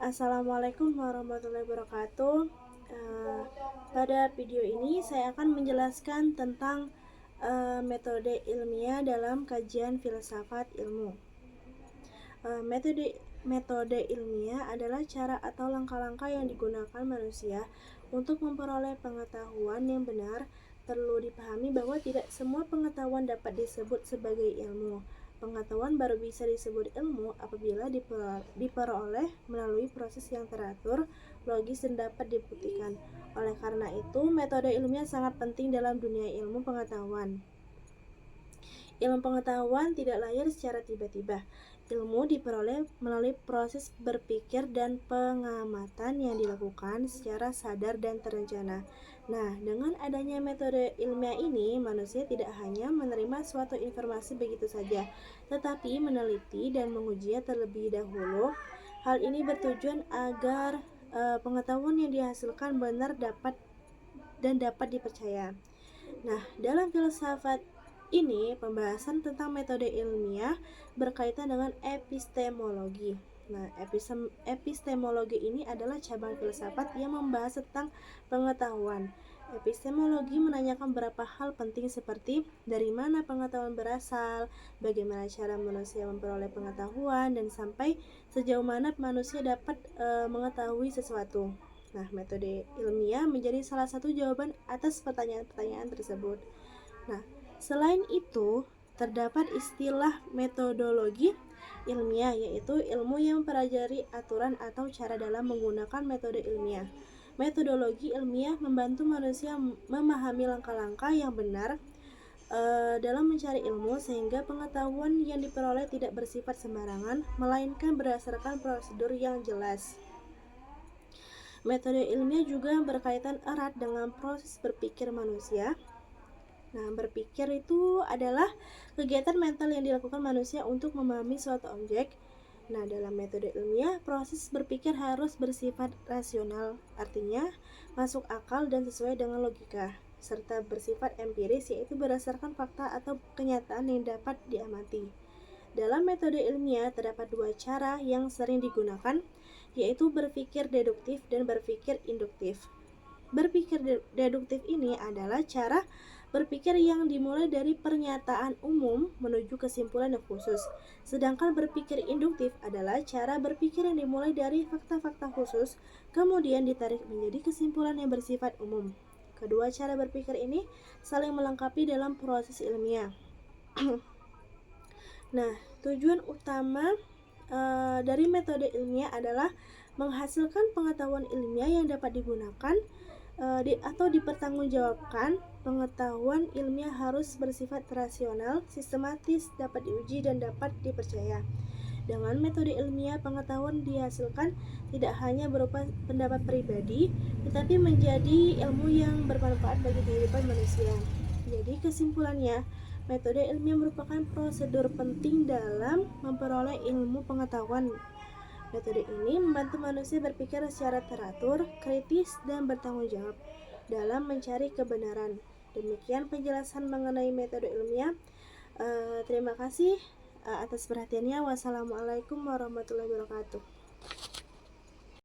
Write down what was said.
Assalamualaikum warahmatullahi wabarakatuh. Eh, Pada video ini saya akan menjelaskan tentang metode ilmiah dalam kajian filsafat ilmu. Metode ilmiah adalah cara atau langkah-langkah yang digunakan manusia untuk memperoleh pengetahuan yang benar. Perlu dipahami bahwa tidak semua pengetahuan dapat disebut sebagai ilmu. Pengetahuan baru bisa disebut ilmu apabila diperoleh melalui proses yang teratur, logis, dan dapat dibuktikan. Oleh karena itu, metode ilmiah sangat penting dalam dunia ilmu pengetahuan. Ilmu pengetahuan tidak lahir secara tiba-tiba. Ilmu diperoleh melalui proses berpikir dan pengamatan yang dilakukan secara sadar dan terencana. Nah, dengan adanya metode ilmiah ini, manusia tidak hanya menerima suatu informasi begitu saja, tetapi meneliti dan mengujinya terlebih dahulu. Hal ini bertujuan agar pengetahuan yang dihasilkan benar dapat dipercaya. Nah, dalam filsafat ini, pembahasan tentang metode ilmiah berkaitan dengan epistemologi. Nah, epistemologi ini adalah cabang filsafat yang membahas tentang pengetahuan. Epistemologi menanyakan beberapa hal penting seperti dari mana pengetahuan berasal, bagaimana cara manusia memperoleh pengetahuan, dan sampai sejauh mana manusia dapat mengetahui sesuatu. Nah, metode ilmiah menjadi salah satu jawaban atas pertanyaan-pertanyaan tersebut. Nah, selain itu, terdapat istilah metodologi ilmiah, yaitu ilmu yang mempelajari aturan atau cara dalam menggunakan metode ilmiah. Metodologi ilmiah membantu manusia memahami langkah-langkah yang benar dalam mencari ilmu, sehingga pengetahuan yang diperoleh tidak bersifat sembarangan, melainkan berdasarkan prosedur yang jelas. Metode ilmiah juga berkaitan erat dengan proses berpikir manusia. Nah, berpikir itu adalah kegiatan mental yang dilakukan manusia untuk memahami suatu objek. Nah, dalam metode ilmiah, proses berpikir harus bersifat rasional, artinya masuk akal dan sesuai dengan logika, serta bersifat empiris, yaitu berdasarkan fakta atau kenyataan yang dapat diamati. Dalam metode ilmiah, terdapat dua cara yang sering digunakan, yaitu berpikir deduktif dan berpikir induktif. Berpikir deduktif ini adalah cara berpikir yang dimulai dari pernyataan umum menuju kesimpulan yang khusus. Sedangkan berpikir induktif adalah cara berpikir yang dimulai dari fakta-fakta khusus, kemudian ditarik menjadi kesimpulan yang bersifat umum. Kedua cara berpikir ini saling melengkapi dalam proses ilmiah. Nah, tujuan utama dari metode ilmiah adalah menghasilkan pengetahuan ilmiah yang dapat digunakan atau dipertanggungjawabkan. Pengetahuan ilmiah harus bersifat rasional, sistematis, dapat diuji, dan dapat dipercaya. Dengan metode ilmiah, pengetahuan dihasilkan tidak hanya berupa pendapat pribadi, tetapi menjadi ilmu yang bermanfaat bagi kehidupan manusia. Jadi kesimpulannya, metode ilmiah merupakan prosedur penting dalam memperoleh ilmu pengetahuan. Metode ini membantu manusia berpikir secara teratur, kritis, dan bertanggung jawab dalam mencari kebenaran. Demikian penjelasan mengenai metode ilmiah. Terima kasih atas perhatiannya. Wassalamualaikum warahmatullahi wabarakatuh.